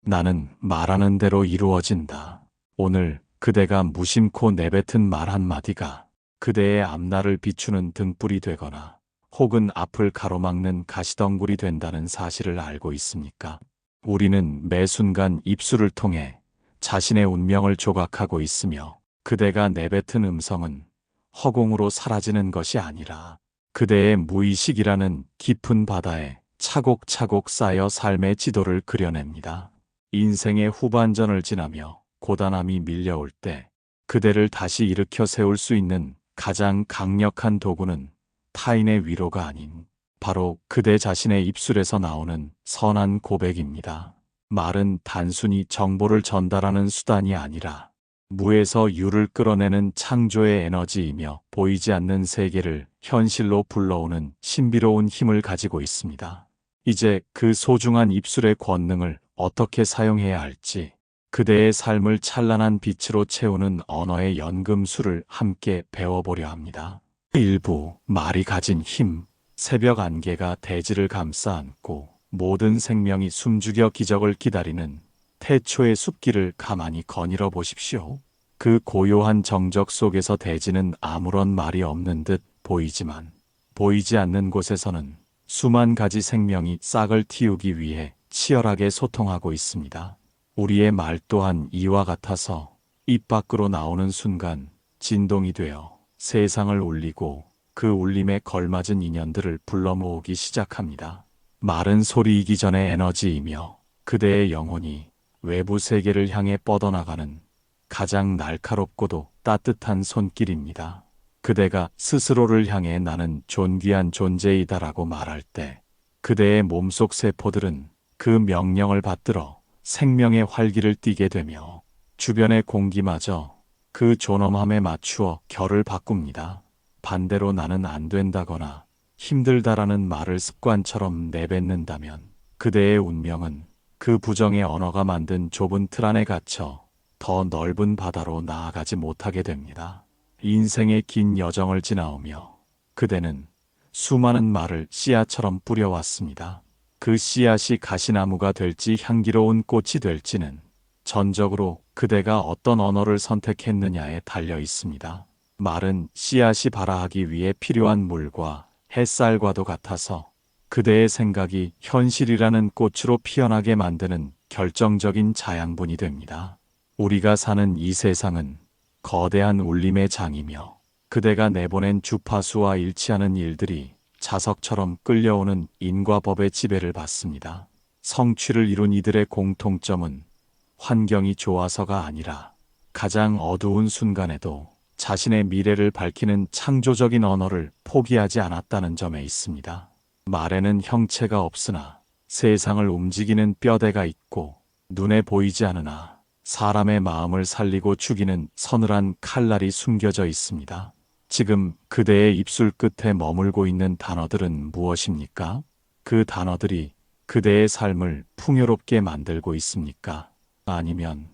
나는 말하는 대로 이루어진다. 오늘 그대가 무심코 내뱉은 말 한마디가 그대의 앞날을 비추는 등불이 되거나 혹은 앞을 가로막는 가시덩굴이 된다는 사실을 알고 있습니까? 우리는 매 순간 입술을 통해 자신의 운명을 조각하고 있으며 그대가 내뱉은 음성은 허공으로 사라지는 것이 아니라 그대의 무의식이라는 깊은 바다에 차곡차곡 쌓여 삶의 지도를 그려냅니다. 인생의 후반전을 지나며 고단함이 밀려올 때 그대를 다시 일으켜 세울 수 있는 가장 강력한 도구는 타인의 위로가 아닌 바로 그대 자신의 입술에서 나오는 선한 고백입니다. 말은 단순히 정보를 전달하는 수단이 아니라 무에서 유를 끌어내는 창조의 에너지이며 보이지 않는 세계를 현실로 불러오는 신비로운 힘을 가지고 있습니다. 이제 그 소중한 입술의 권능을 어떻게 사용해야 할지 그대의 삶을 찬란한 빛으로 채우는 언어의 연금술을 함께 배워보려 합니다. 일부 말이 가진 힘, 새벽 안개가 대지를 감싸 안고 모든 생명이 숨죽여 기적을 기다리는 태초의 숲길을 가만히 거닐어 보십시오. 그 고요한 정적 속에서 대지는 아무런 말이 없는 듯 보이지만 보이지 않는 곳에서는 수만 가지 생명이 싹을 틔우기 위해 치열하게 소통하고 있습니다. 우리의 말 또한 이와 같아서 입 밖으로 나오는 순간 진동이 되어 세상을 울리고 그 울림에 걸맞은 인연들을 불러 모으기 시작합니다. 말은 소리이기 전에 에너지이며 그대의 영혼이 외부 세계를 향해 뻗어나가는 가장 날카롭고도 따뜻한 손길입니다. 그대가 스스로를 향해 나는 존귀한 존재이다라고 말할 때 그대의 몸속 세포들은 그 명령을 받들어 생명의 활기를 띠게 되며 주변의 공기마저 그 존엄함에 맞추어 결을 바꿉니다. 반대로 나는 안 된다거나 힘들다라는 말을 습관처럼 내뱉는다면 그대의 운명은 그 부정의 언어가 만든 좁은 틀 안에 갇혀 더 넓은 바다로 나아가지 못하게 됩니다. 인생의 긴 여정을 지나오며 그대는 수많은 말을 씨앗처럼 뿌려왔습니다. 그 씨앗이 가시나무가 될지 향기로운 꽃이 될지는 전적으로 그대가 어떤 언어를 선택했느냐에 달려 있습니다. 말은 씨앗이 발아하기 위해 필요한 물과 햇살과도 같아서 그대의 생각이 현실이라는 꽃으로 피어나게 만드는 결정적인 자양분이 됩니다. 우리가 사는 이 세상은 거대한 울림의 장이며 그대가 내보낸 주파수와 일치하는 일들이 자석처럼 끌려오는 인과 법의 지배를 받습니다. 성취를 이룬 이들의 공통점은 환경이 좋아서가 아니라 가장 어두운 순간에도 자신의 미래를 밝히는 창조적인 언어를 포기하지 않았다는 점에 있습니다. 말에는 형체가 없으나 세상을 움직이는 뼈대가 있고 눈에 보이지 않으나 사람의 마음을 살리고 죽이는 서늘한 칼날이 숨겨져 있습니다. 지금 그대의 입술 끝에 머물고 있는 단어들은 무엇입니까? 그 단어들이 그대의 삶을 풍요롭게 만들고 있습니까? 아니면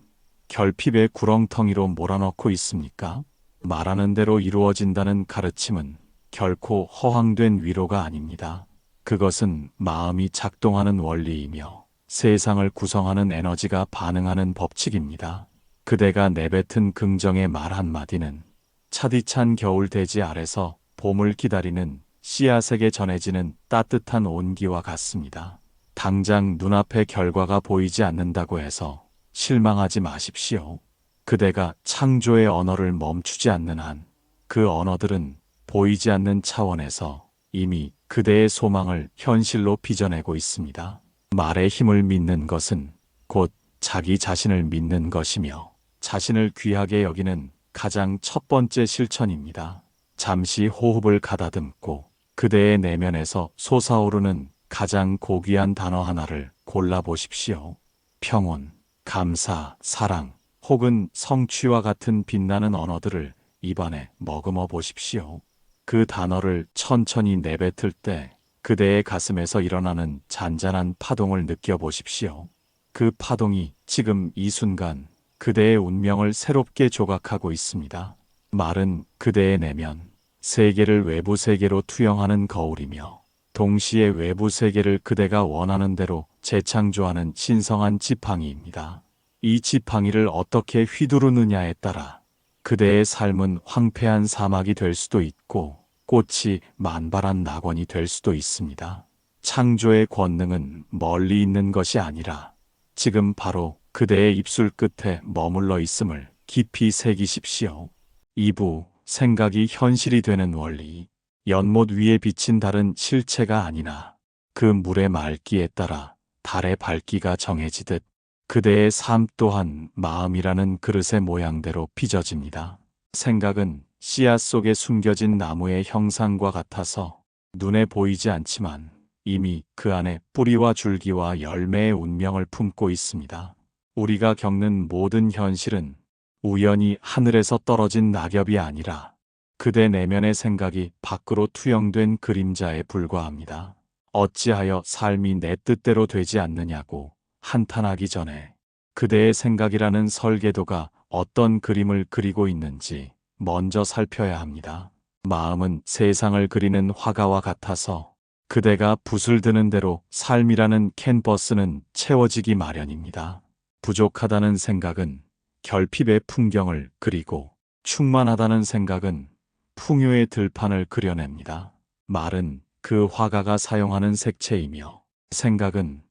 결핍의 구렁텅이로 몰아넣고 있습니까? 말하는 대로 이루어진다는 가르침은 결코 허황된 위로가 아닙니다. 그것은 마음이 작동하는 원리이며 세상을 구성하는 에너지가 반응하는 법칙입니다. 그대가 내뱉은 긍정의 말 한마디는 차디찬 겨울 대지 아래서 봄을 기다리는 씨앗에게 전해지는 따뜻한 온기와 같습니다. 당장 눈앞에 결과가 보이지 않는다고 해서 실망하지 마십시오. 그대가 창조의 언어를 멈추지 않는 한 그 언어들은 보이지 않는 차원에서 이미 그대의 소망을 현실로 빚어내고 있습니다. 말의 힘을 믿는 것은 곧 자기 자신을 믿는 것이며 자신을 귀하게 여기는 가장 첫 번째 실천입니다. 잠시 호흡을 가다듬고 그대의 내면에서 솟아오르는 가장 고귀한 단어 하나를 골라보십시오. 평온, 감사, 사랑, 혹은 성취와 같은 빛나는 언어들을 입안에 머금어 보십시오. 그 단어를 천천히 내뱉을 때 그대의 가슴에서 일어나는 잔잔한 파동을 느껴보십시오. 그 파동이 지금 이 순간 그대의 운명을 새롭게 조각하고 있습니다. 말은 그대의 내면, 세계를 외부 세계로 투영하는 거울이며 동시에 외부 세계를 그대가 원하는 대로 재창조하는 신성한 지팡이입니다. 이 지팡이를 어떻게 휘두르느냐에 따라 그대의 삶은 황폐한 사막이 될 수도 있고 꽃이 만발한 낙원이 될 수도 있습니다. 창조의 권능은 멀리 있는 것이 아니라 지금 바로 그대의 입술 끝에 머물러 있음을 깊이 새기십시오. 2부 생각이 현실이 되는 원리. 연못 위에 비친 달은 실체가 아니나 그 물의 맑기에 따라 달의 밝기가 정해지듯 그대의 삶 또한 마음이라는 그릇의 모양대로 빚어집니다. 생각은 씨앗 속에 숨겨진 나무의 형상과 같아서 눈에 보이지 않지만 이미 그 안에 뿌리와 줄기와 열매의 운명을 품고 있습니다. 우리가 겪는 모든 현실은 우연히 하늘에서 떨어진 낙엽이 아니라 그대 내면의 생각이 밖으로 투영된 그림자에 불과합니다. 어찌하여 삶이 내 뜻대로 되지 않느냐고 한탄하기 전에 그대의 생각이라는 설계도가 어떤 그림을 그리고 있는지 먼저 살펴야 합니다. 마음은 세상을 그리는 화가와 같아서 그대가 붓을 드는 대로 삶이라는 캔버스는 채워지기 마련입니다. 부족하다는 생각은 결핍의 풍경을 그리고 충만하다는 생각은 풍요의 들판을 그려냅니다. 말은 그 화가가 사용하는 색채이며 생각은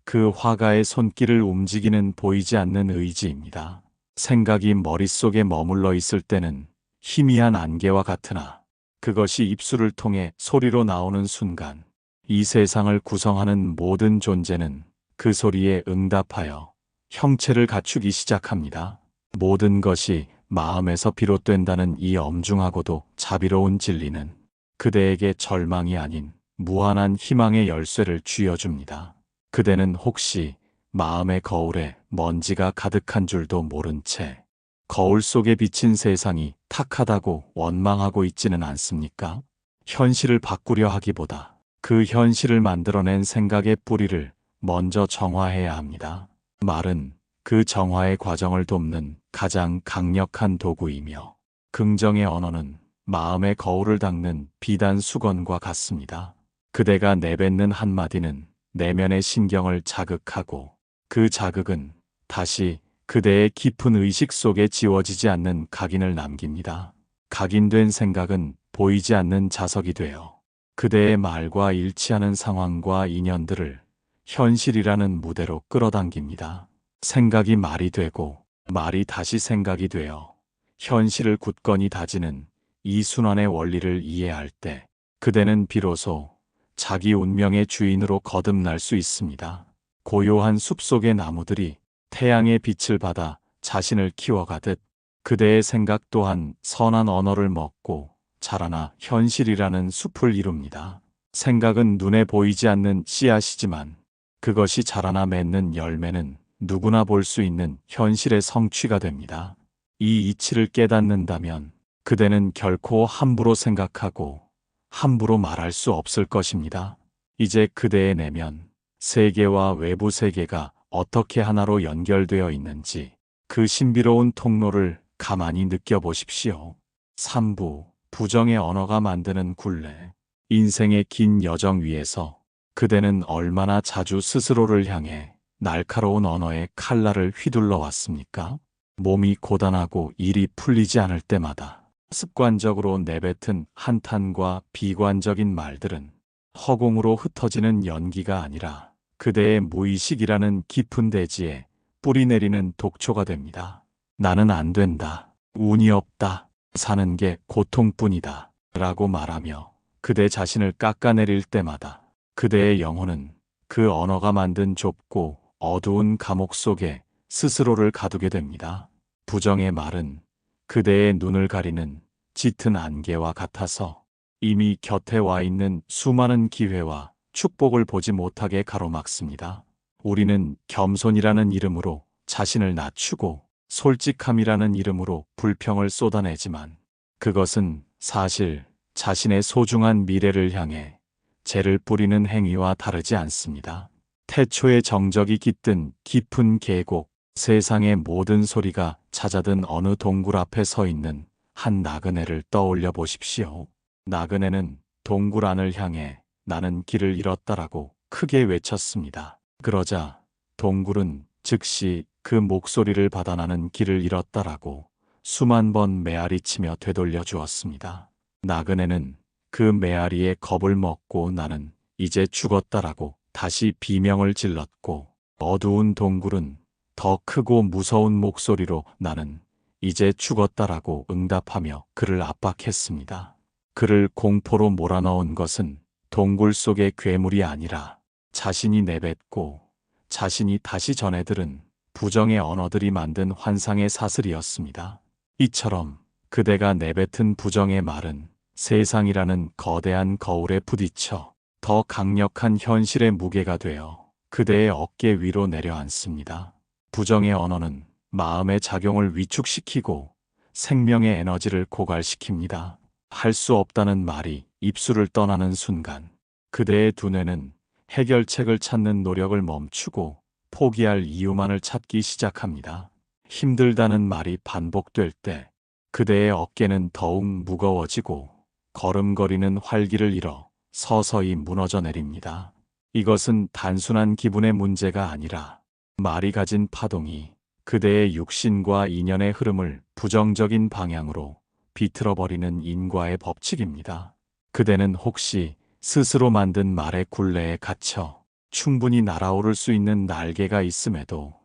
그 화가의 손길을 움직이는 보이지 않는 의지입니다. 생각이 머릿속에 머물러 있을 때는 희미한 안개와 같으나 그것이 입술을 통해 소리로 나오는 순간 이 세상을 구성하는 모든 존재는 그 소리에 응답하여 형체를 갖추기 시작합니다. 모든 것이 마음에서 비롯된다는 이 엄중하고도 자비로운 진리는 그대에게 절망이 아닌 무한한 희망의 열쇠를 쥐어줍니다. 그대는 혹시 마음의 거울에 먼지가 가득한 줄도 모른 채 거울 속에 비친 세상이 탁하다고 원망하고 있지는 않습니까? 현실을 바꾸려 하기보다 그 현실을 만들어낸 생각의 뿌리를 먼저 정화해야 합니다. 말은 그 정화의 과정을 돕는 가장 강력한 도구이며 긍정의 언어는 마음의 거울을 닦는 비단 수건과 같습니다. 그대가 내뱉는 한마디는 내면의 신경을 자극하고 그 자극은 다시 그대의 깊은 의식 속에 지워지지 않는 각인을 남깁니다. 각인된 생각은 보이지 않는 자석이 되어 그대의 말과 일치하는 상황과 인연들을 현실이라는 무대로 끌어당깁니다. 생각이 말이 되고 말이 다시 생각이 되어 현실을 굳건히 다지는 이 순환의 원리를 이해할 때 그대는 비로소 자기 운명의 주인으로 거듭날 수 있습니다. 고요한 숲속의 나무들이 태양의 빛을 받아 자신을 키워가듯 그대의 생각 또한 선한 언어를 먹고 자라나 현실이라는 숲을 이룹니다. 생각은 눈에 보이지 않는 씨앗이지만 그것이 자라나 맺는 열매는 누구나 볼 수 있는 현실의 성취가 됩니다. 이 이치를 깨닫는다면 그대는 결코 함부로 생각하고 함부로 말할 수 없을 것입니다. 이제 그대의 내면, 세계와 외부 세계가 어떻게 하나로 연결되어 있는지 그 신비로운 통로를 가만히 느껴보십시오. 3부 부정의 언어가 만드는 굴레. 인생의 긴 여정 위에서 그대는 얼마나 자주 스스로를 향해 날카로운 언어의 칼날을 휘둘러 왔습니까? 몸이 고단하고 일이 풀리지 않을 때마다 습관적으로 내뱉은 한탄과 비관적인 말들은 허공으로 흩어지는 연기가 아니라 그대의 무의식이라는 깊은 대지에 뿌리내리는 독초가 됩니다. 나는 안 된다. 운이 없다. 사는 게 고통뿐이다. 라고 말하며 그대 자신을 깎아내릴 때마다 그대의 영혼은 그 언어가 만든 좁고 어두운 감옥 속에 스스로를 가두게 됩니다. 부정의 말은 그대의 눈을 가리는 짙은 안개와 같아서 이미 곁에 와 있는 수많은 기회와 축복을 보지 못하게 가로막습니다. 우리는 겸손이라는 이름으로 자신을 낮추고 솔직함이라는 이름으로 불평을 쏟아내지만 그것은 사실 자신의 소중한 미래를 향해 재를 뿌리는 행위와 다르지 않습니다. 태초의 정적이 깃든 깊은 계곡, 세상의 모든 소리가 잦아든 어느 동굴 앞에 서 있는 한 나그네를 떠올려 보십시오. 나그네는 동굴 안을 향해 나는 길을 잃었다라고 크게 외쳤습니다. 그러자 동굴은 즉시 그 목소리를 받아나는 길을 잃었다라고 수만 번 메아리치며 되돌려 주었습니다. 나그네는 그 메아리에 겁을 먹고 나는 이제 죽었다라고 다시 비명을 질렀고, 어두운 동굴은 더 크고 무서운 목소리로 나는 이제 죽었다라고 응답하며 그를 압박했습니다. 그를 공포로 몰아넣은 것은 동굴 속의 괴물이 아니라 자신이 내뱉고 자신이 다시 전해 들은 부정의 언어들이 만든 환상의 사슬이었습니다. 이처럼 그대가 내뱉은 부정의 말은 세상이라는 거대한 거울에 부딪혀 더 강력한 현실의 무게가 되어 그대의 어깨 위로 내려앉습니다. 부정의 언어는 마음의 작용을 위축시키고 생명의 에너지를 고갈시킵니다. 할 수 없다는 말이 입술을 떠나는 순간 그대의 두뇌는 해결책을 찾는 노력을 멈추고 포기할 이유만을 찾기 시작합니다. 힘들다는 말이 반복될 때 그대의 어깨는 더욱 무거워지고 걸음걸이는 활기를 잃어 서서히 무너져 내립니다. 이것은 단순한 기분의 문제가 아니라 말이 가진 파동이 그대의 육신과 인연의 흐름을 부정적인 방향으로 비틀어버리는 인과의 법칙입니다. 그대는 혹시 스스로 만든 말의 굴레에 갇혀 충분히 날아오를 수 있는 날개가 있음에도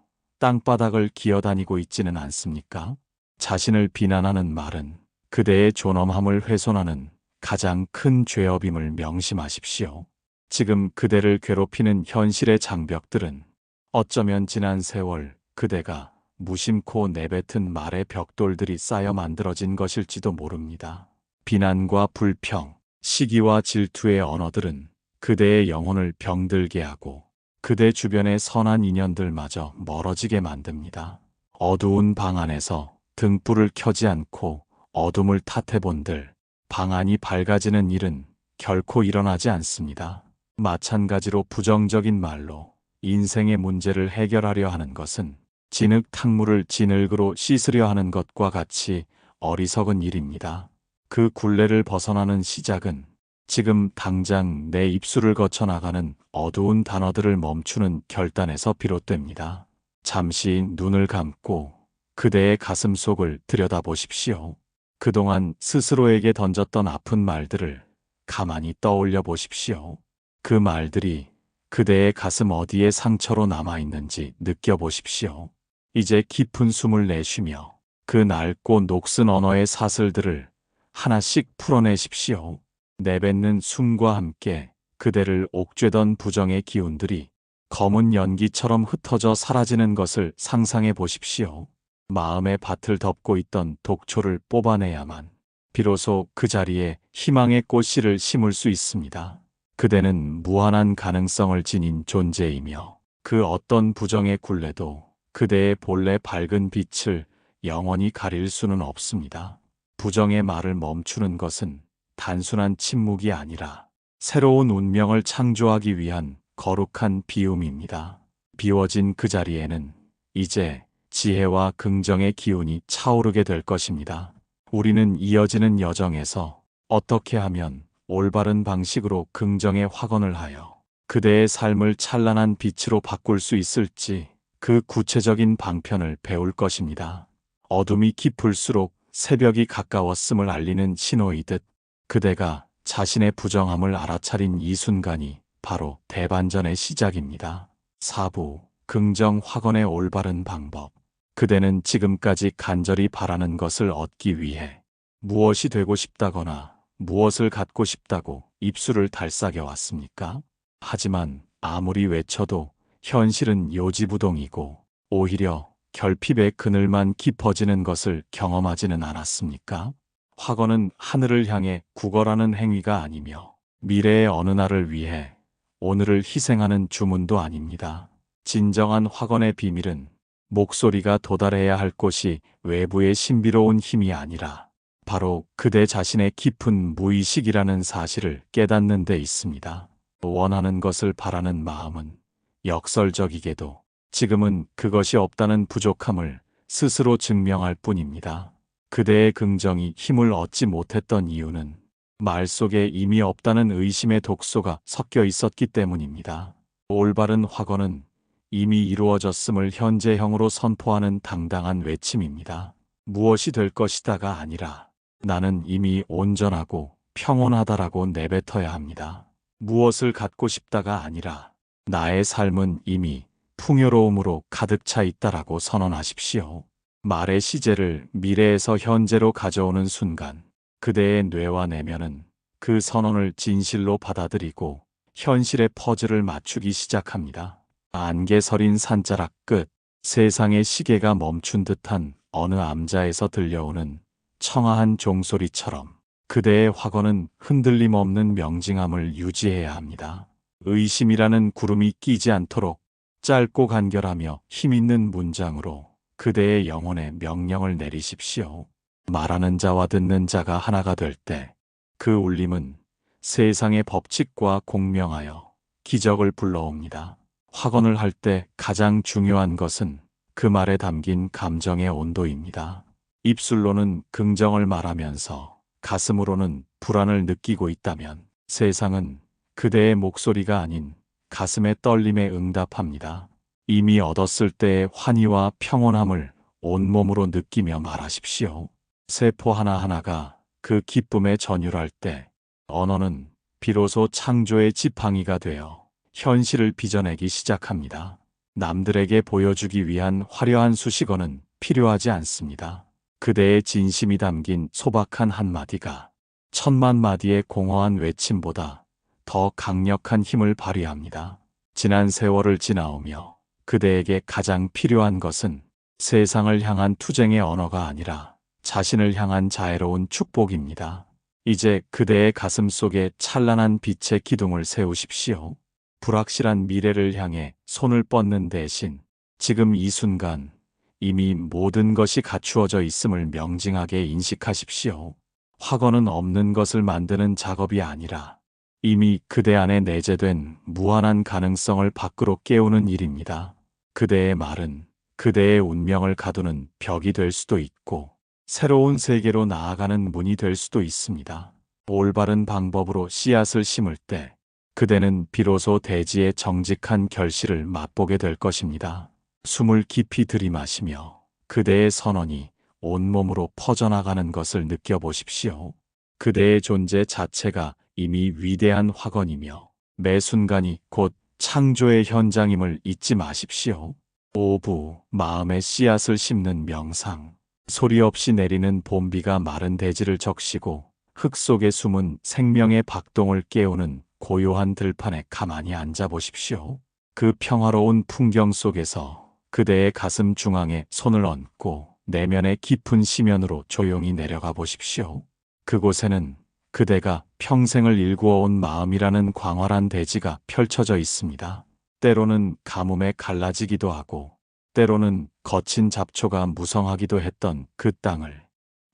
땅바닥을 기어다니고 있지는 않습니까? 자신을 비난하는 말은 그대의 존엄함을 훼손하는 가장 큰 죄업임을 명심하십시오. 지금 그대를 괴롭히는 현실의 장벽들은 어쩌면 지난 세월 그대가 무심코 내뱉은 말의 벽돌들이 쌓여 만들어진 것일지도 모릅니다. 비난과 불평, 시기와 질투의 언어들은 그대의 영혼을 병들게 하고 그대 주변의 선한 인연들마저 멀어지게 만듭니다. 어두운 방 안에서 등불을 켜지 않고 어둠을 탓해본들 방안이 밝아지는 일은 결코 일어나지 않습니다. 마찬가지로 부정적인 말로 인생의 문제를 해결하려 하는 것은 진흙 탕물을 진흙으로 씻으려 하는 것과 같이 어리석은 일입니다. 그 굴레를 벗어나는 시작은 지금 당장 내 입술을 거쳐 나가는 어두운 단어들을 멈추는 결단에서 비롯됩니다. 잠시 눈을 감고 그대의 가슴 속을 들여다보십시오. 그동안 스스로에게 던졌던 아픈 말들을 가만히 떠올려 보십시오. 그 말들이 그대의 가슴 어디에 상처로 남아있는지 느껴보십시오. 이제 깊은 숨을 내쉬며 그 낡고 녹슨 언어의 사슬들을 하나씩 풀어내십시오. 내뱉는 숨과 함께 그대를 옥죄던 부정의 기운들이 검은 연기처럼 흩어져 사라지는 것을 상상해 보십시오. 마음의 밭을 덮고 있던 독초를 뽑아내야만 비로소 그 자리에 희망의 꽃씨를 심을 수 있습니다. 그대는 무한한 가능성을 지닌 존재이며 그 어떤 부정의 굴레도 그대의 본래 밝은 빛을 영원히 가릴 수는 없습니다. 부정의 말을 멈추는 것은 단순한 침묵이 아니라 새로운 운명을 창조하기 위한 거룩한 비움입니다. 비워진 그 자리에는 이제 지혜와 긍정의 기운이 차오르게 될 것입니다. 우리는 이어지는 여정에서 어떻게 하면 올바른 방식으로 긍정의 확언을 하여 그대의 삶을 찬란한 빛으로 바꿀 수 있을지 그 구체적인 방편을 배울 것입니다. 어둠이 깊을수록 새벽이 가까웠음을 알리는 신호이듯 그대가 자신의 부정함을 알아차린 이 순간이 바로 대반전의 시작입니다. 4부 긍정 확언의 올바른 방법. 그대는 지금까지 간절히 바라는 것을 얻기 위해 무엇이 되고 싶다거나 무엇을 갖고 싶다고 입술을 달싹여 왔습니까? 하지만 아무리 외쳐도 현실은 요지부동이고 오히려 결핍의 그늘만 깊어지는 것을 경험하지는 않았습니까? 확언은 하늘을 향해 구걸하는 행위가 아니며 미래의 어느 날을 위해 오늘을 희생하는 주문도 아닙니다. 진정한 확언의 비밀은 목소리가 도달해야 할 곳이 외부의 신비로운 힘이 아니라 바로 그대 자신의 깊은 무의식이라는 사실을 깨닫는 데 있습니다. 원하는 것을 바라는 마음은 역설적이게도 지금은 그것이 없다는 부족함을 스스로 증명할 뿐입니다. 그대의 긍정이 힘을 얻지 못했던 이유는 말 속에 이미 없다는 의심의 독소가 섞여 있었기 때문입니다. 올바른 확언은 이미 이루어졌음을 현재형으로 선포하는 당당한 외침입니다. 무엇이 될 것이다가 아니라 나는 이미 온전하고 평온하다라고 내뱉어야 합니다. 무엇을 갖고 싶다가 아니라 나의 삶은 이미 풍요로움으로 가득 차 있다라고 선언하십시오. 말의 시제를 미래에서 현재로 가져오는 순간 그대의 뇌와 내면은 그 선언을 진실로 받아들이고 현실의 퍼즐을 맞추기 시작합니다. 안개 서린 산자락 끝, 세상의 시계가 멈춘 듯한 어느 암자에서 들려오는 청아한 종소리처럼 그대의 확언은 흔들림 없는 명징함을 유지해야 합니다. 의심이라는 구름이 끼지 않도록 짧고 간결하며 힘있는 문장으로 그대의 영혼에 명령을 내리십시오. 말하는 자와 듣는 자가 하나가 될 때 그 울림은 세상의 법칙과 공명하여 기적을 불러옵니다. 확언을 할 때 가장 중요한 것은 그 말에 담긴 감정의 온도입니다. 입술로는 긍정을 말하면서 가슴으로는 불안을 느끼고 있다면 세상은 그대의 목소리가 아닌 가슴의 떨림에 응답합니다. 이미 얻었을 때의 환희와 평온함을 온몸으로 느끼며 말하십시오. 세포 하나하나가 그 기쁨에 전율할 때 언어는 비로소 창조의 지팡이가 되어 현실을 빚어내기 시작합니다. 남들에게 보여주기 위한 화려한 수식어는 필요하지 않습니다. 그대의 진심이 담긴 소박한 한마디가 천만 마디의 공허한 외침보다 더 강력한 힘을 발휘합니다. 지난 세월을 지나오며 그대에게 가장 필요한 것은 세상을 향한 투쟁의 언어가 아니라 자신을 향한 자애로운 축복입니다. 이제 그대의 가슴 속에 찬란한 빛의 기둥을 세우십시오. 불확실한 미래를 향해 손을 뻗는 대신 지금 이 순간 이미 모든 것이 갖추어져 있음을 명징하게 인식하십시오. 확언은 없는 것을 만드는 작업이 아니라 이미 그대 안에 내재된 무한한 가능성을 밖으로 깨우는 일입니다. 그대의 말은 그대의 운명을 가두는 벽이 될 수도 있고 새로운 세계로 나아가는 문이 될 수도 있습니다. 올바른 방법으로 씨앗을 심을 때 그대는 비로소 대지의 정직한 결실을 맛보게 될 것입니다. 숨을 깊이 들이마시며 그대의 선언이 온몸으로 퍼져나가는 것을 느껴보십시오. 그대의 존재 자체가 이미 위대한 확언이며 매 순간이 곧 창조의 현장임을 잊지 마십시오. 오부, 마음의 씨앗을 심는 명상. 소리 없이 내리는 봄비가 마른 대지를 적시고 흙 속에 숨은 생명의 박동을 깨우는 고요한 들판에 가만히 앉아 보십시오. 그 평화로운 풍경 속에서 그대의 가슴 중앙에 손을 얹고 내면의 깊은 심연으로 조용히 내려가 보십시오. 그곳에는 그대가 평생을 일구어온 마음이라는 광활한 대지가 펼쳐져 있습니다. 때로는 가뭄에 갈라지기도 하고 때로는 거친 잡초가 무성하기도 했던 그 땅을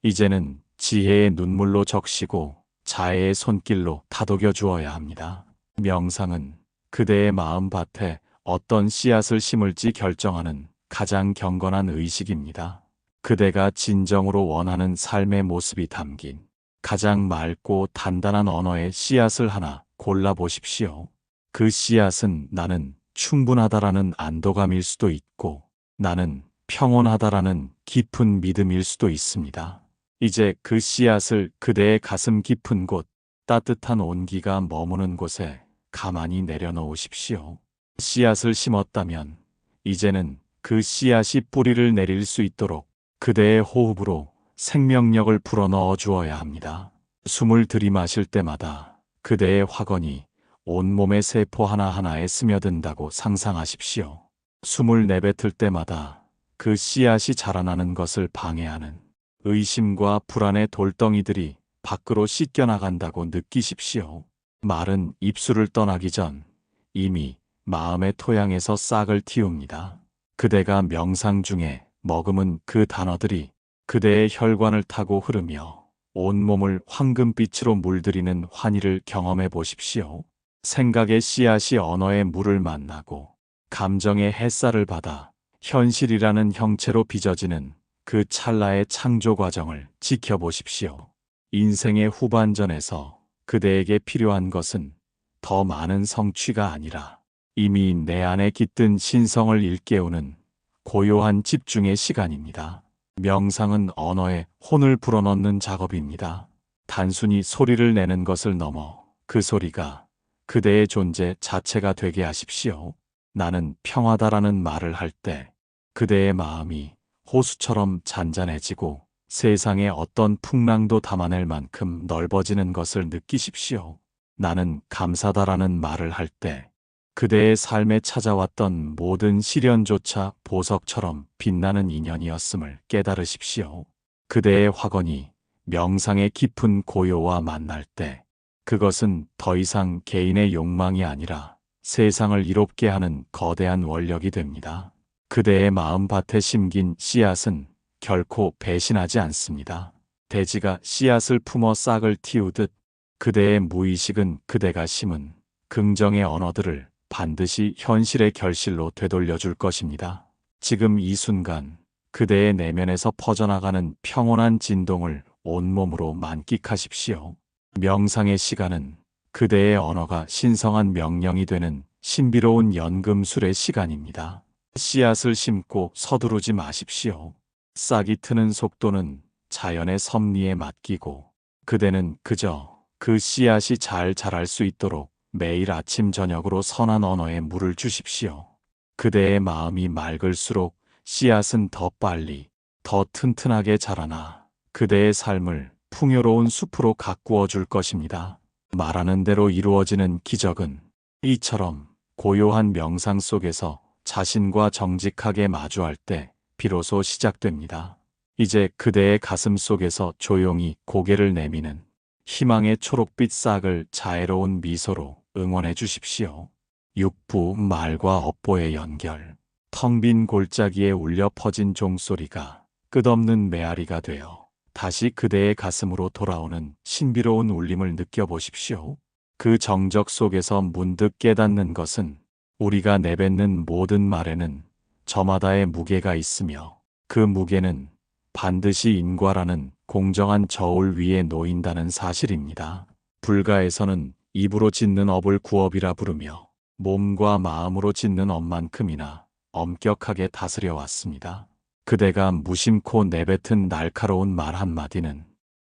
이제는 지혜의 눈물로 적시고 자애의 손길로 다독여 주어야 합니다. 명상은 그대의 마음밭에 어떤 씨앗을 심을지 결정하는 가장 경건한 의식입니다. 그대가 진정으로 원하는 삶의 모습이 담긴 가장 맑고 단단한 언어의 씨앗을 하나 골라보십시오. 그 씨앗은 나는 충분하다라는 안도감일 수도 있고 나는 평온하다라는 깊은 믿음일 수도 있습니다. 이제 그 씨앗을 그대의 가슴 깊은 곳, 따뜻한 온기가 머무는 곳에 가만히 내려놓으십시오. 씨앗을 심었다면 이제는 그 씨앗이 뿌리를 내릴 수 있도록 그대의 호흡으로 생명력을 불어넣어 주어야 합니다. 숨을 들이마실 때마다 그대의 확언이 온몸의 세포 하나하나에 스며든다고 상상하십시오. 숨을 내뱉을 때마다 그 씨앗이 자라나는 것을 방해하는 의심과 불안의 돌덩이들이 밖으로 씻겨나간다고 느끼십시오. 말은 입술을 떠나기 전 이미 마음의 토양에서 싹을 틔웁니다. 그대가 명상 중에 머금은 그 단어들이 그대의 혈관을 타고 흐르며 온몸을 황금빛으로 물들이는 환희를 경험해 보십시오. 생각의 씨앗이 언어의 물을 만나고 감정의 햇살을 받아 현실이라는 형체로 빚어지는 그 찰나의 창조 과정을 지켜보십시오. 인생의 후반전에서 그대에게 필요한 것은 더 많은 성취가 아니라 이미 내 안에 깃든 신성을 일깨우는 고요한 집중의 시간입니다. 명상은 언어에 혼을 불어넣는 작업입니다. 단순히 소리를 내는 것을 넘어 그 소리가 그대의 존재 자체가 되게 하십시오. 나는 평화다라는 말을 할 때 그대의 마음이 호수처럼 잔잔해지고 세상에 어떤 풍랑도 담아낼 만큼 넓어지는 것을 느끼십시오. 나는 감사다라는 말을 할 때 그대의 삶에 찾아왔던 모든 시련조차 보석처럼 빛나는 인연이었음을 깨달으십시오. 그대의 확언이 명상의 깊은 고요와 만날 때 그것은 더 이상 개인의 욕망이 아니라 세상을 이롭게 하는 거대한 원력이 됩니다. 그대의 마음밭에 심긴 씨앗은 결코 배신하지 않습니다. 돼지가 씨앗을 품어 싹을 틔우듯 그대의 무의식은 그대가 심은 긍정의 언어들을 반드시 현실의 결실로 되돌려줄 것입니다. 지금 이 순간 그대의 내면에서 퍼져나가는 평온한 진동을 온몸으로 만끽하십시오. 명상의 시간은 그대의 언어가 신성한 명령이 되는 신비로운 연금술의 시간입니다. 씨앗을 심고 서두르지 마십시오. 싹이 트는 속도는 자연의 섭리에 맡기고 그대는 그저 그 씨앗이 잘 자랄 수 있도록 매일 아침 저녁으로 선한 언어에 물을 주십시오. 그대의 마음이 맑을수록 씨앗은 더 빨리, 더 튼튼하게 자라나 그대의 삶을 풍요로운 숲으로 가꾸어 줄 것입니다. 말하는 대로 이루어지는 기적은 이처럼 고요한 명상 속에서 자신과 정직하게 마주할 때 비로소 시작됩니다. 이제 그대의 가슴 속에서 조용히 고개를 내미는 희망의 초록빛 싹을 자애로운 미소로 응원해 주십시오. 육부 말과 업보의 연결, 텅 빈 골짜기에 울려 퍼진 종소리가 끝없는 메아리가 되어 다시 그대의 가슴으로 돌아오는 신비로운 울림을 느껴보십시오. 그 정적 속에서 문득 깨닫는 것은 우리가 내뱉는 모든 말에는 저마다의 무게가 있으며 그 무게는 반드시 인과라는 공정한 저울 위에 놓인다는 사실입니다. 불가에서는 입으로 짓는 업을 구업이라 부르며 몸과 마음으로 짓는 업만큼이나 엄격하게 다스려 왔습니다. 그대가 무심코 내뱉은 날카로운 말 한마디는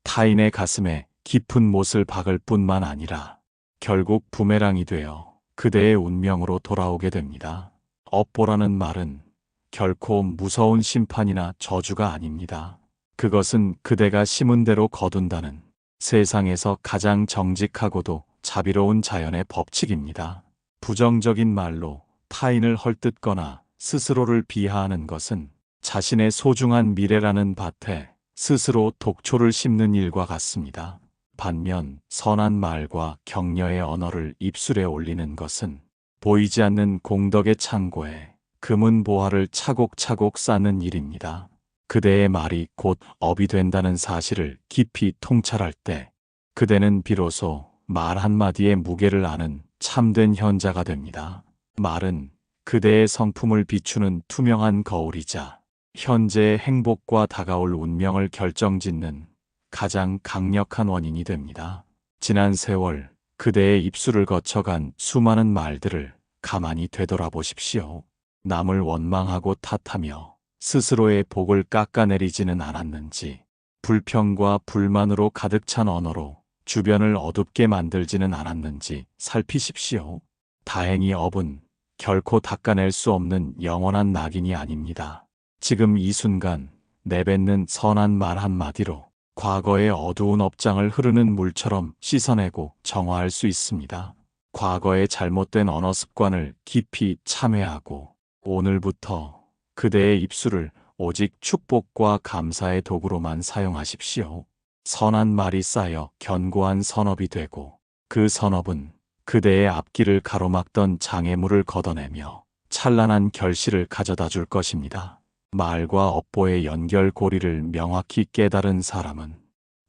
타인의 가슴에 깊은 못을 박을 뿐만 아니라 결국 부메랑이 되어 그대의 운명으로 돌아오게 됩니다. 업보라는 말은 결코 무서운 심판이나 저주가 아닙니다. 그것은 그대가 심은 대로 거둔다는 세상에서 가장 정직하고도 자비로운 자연의 법칙입니다. 부정적인 말로 타인을 헐뜯거나 스스로를 비하하는 것은 자신의 소중한 미래라는 밭에 스스로 독초를 심는 일과 같습니다. 반면 선한 말과 격려의 언어를 입술에 올리는 것은 보이지 않는 공덕의 창고에 금은 보화를 차곡차곡 쌓는 일입니다. 그대의 말이 곧 업이 된다는 사실을 깊이 통찰할 때 그대는 비로소 말 한마디의 무게를 아는 참된 현자가 됩니다. 말은 그대의 성품을 비추는 투명한 거울이자 현재의 행복과 다가올 운명을 결정짓는 가장 강력한 원인이 됩니다. 지난 세월 그대의 입술을 거쳐간 수많은 말들을 가만히 되돌아보십시오. 남을 원망하고 탓하며 스스로의 복을 깎아내리지는 않았는지, 불평과 불만으로 가득 찬 언어로 주변을 어둡게 만들지는 않았는지 살피십시오. 다행히 업은 결코 닦아낼 수 없는 영원한 낙인이 아닙니다. 지금 이 순간 내뱉는 선한 말 한마디로 과거의 어두운 업장을 흐르는 물처럼 씻어내고 정화할 수 있습니다. 과거의 잘못된 언어 습관을 깊이 참회하고 오늘부터 그대의 입술을 오직 축복과 감사의 도구로만 사용하십시오. 선한 말이 쌓여 견고한 선업이 되고 그 선업은 그대의 앞길을 가로막던 장애물을 걷어내며 찬란한 결실을 가져다 줄 것입니다. 말과 업보의 연결고리를 명확히 깨달은 사람은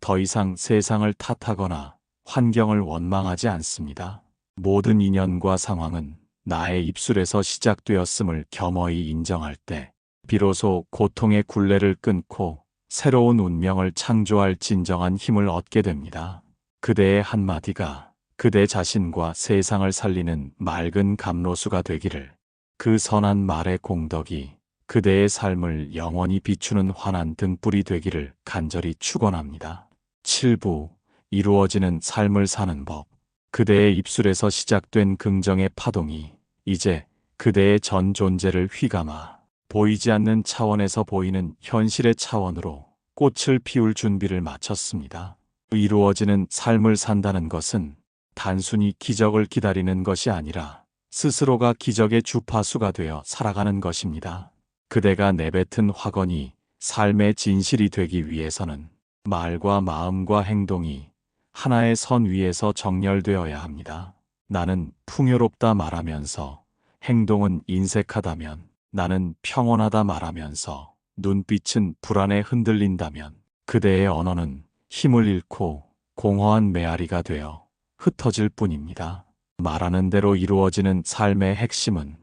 더 이상 세상을 탓하거나 환경을 원망하지 않습니다. 모든 인연과 상황은 나의 입술에서 시작되었음을 겸허히 인정할 때 비로소 고통의 굴레를 끊고 새로운 운명을 창조할 진정한 힘을 얻게 됩니다. 그대의 한마디가 그대 자신과 세상을 살리는 맑은 감로수가 되기를. 그 선한 말의 공덕이 그대의 삶을 영원히 비추는 환한 등불이 되기를 간절히 축원합니다. 7부 이루어지는 삶을 사는 법. 그대의 입술에서 시작된 긍정의 파동이 이제 그대의 전 존재를 휘감아 보이지 않는 차원에서 보이는 현실의 차원으로 꽃을 피울 준비를 마쳤습니다. 이루어지는 삶을 산다는 것은 단순히 기적을 기다리는 것이 아니라 스스로가 기적의 주파수가 되어 살아가는 것입니다. 그대가 내뱉은 확언이 삶의 진실이 되기 위해서는 말과 마음과 행동이 하나의 선 위에서 정렬되어야 합니다. 나는 풍요롭다 말하면서 행동은 인색하다면, 나는 평온하다 말하면서 눈빛은 불안에 흔들린다면 그대의 언어는 힘을 잃고 공허한 메아리가 되어 흩어질 뿐입니다. 말하는 대로 이루어지는 삶의 핵심은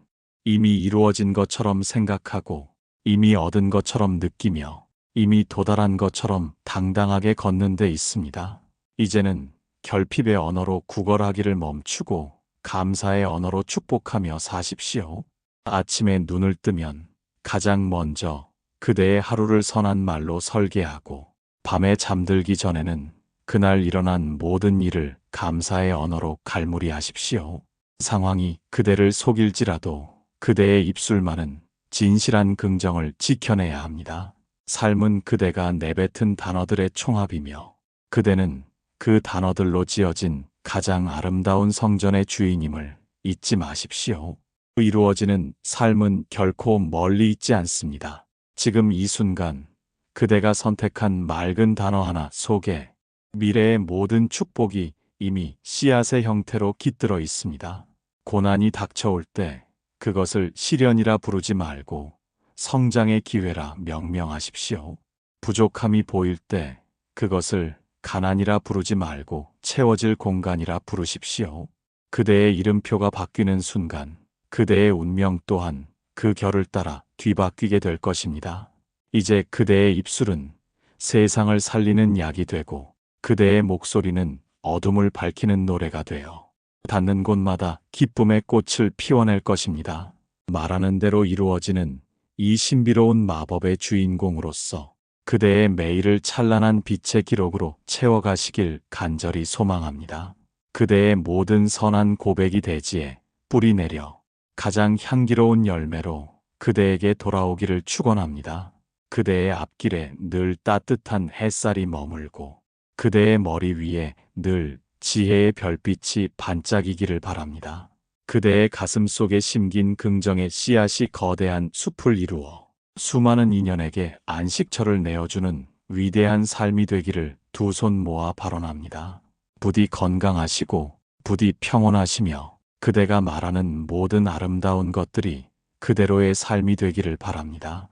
이미 이루어진 것처럼 생각하고 이미 얻은 것처럼 느끼며 이미 도달한 것처럼 당당하게 걷는 데 있습니다. 이제는 결핍의 언어로 구걸하기를 멈추고 감사의 언어로 축복하며 사십시오. 아침에 눈을 뜨면 가장 먼저 그대의 하루를 선한 말로 설계하고 밤에 잠들기 전에는 그날 일어난 모든 일을 감사의 언어로 갈무리하십시오. 상황이 그대를 속일지라도 그대의 입술만은 진실한 긍정을 지켜내야 합니다. 삶은 그대가 내뱉은 단어들의 총합이며 그대는 그 단어들로 지어진 가장 아름다운 성전의 주인임을 잊지 마십시오. 이루어지는 삶은 결코 멀리 있지 않습니다. 지금 이 순간 그대가 선택한 맑은 단어 하나 속에 미래의 모든 축복이 이미 씨앗의 형태로 깃들어 있습니다. 고난이 닥쳐올 때 그것을 시련이라 부르지 말고 성장의 기회라 명명하십시오. 부족함이 보일 때 그것을 가난이라 부르지 말고 채워질 공간이라 부르십시오. 그대의 이름표가 바뀌는 순간 그대의 운명 또한 그 결을 따라 뒤바뀌게 될 것입니다. 이제 그대의 입술은 세상을 살리는 약이 되고 그대의 목소리는 어둠을 밝히는 노래가 되어 닿는 곳마다 기쁨의 꽃을 피워낼 것입니다. 말하는 대로 이루어지는 이 신비로운 마법의 주인공으로서 그대의 매일을 찬란한 빛의 기록으로 채워가시길 간절히 소망합니다. 그대의 모든 선한 고백이 대지에 뿌리 내려 가장 향기로운 열매로 그대에게 돌아오기를 축원합니다. 그대의 앞길에 늘 따뜻한 햇살이 머물고 그대의 머리 위에 늘 지혜의 별빛이 반짝이기를 바랍니다. 그대의 가슴 속에 심긴 긍정의 씨앗이 거대한 숲을 이루어 수많은 인연에게 안식처를 내어주는 위대한 삶이 되기를 두 손 모아 발언합니다. 부디 건강하시고 부디 평온하시며 그대가 말하는 모든 아름다운 것들이 그대로의 삶이 되기를 바랍니다.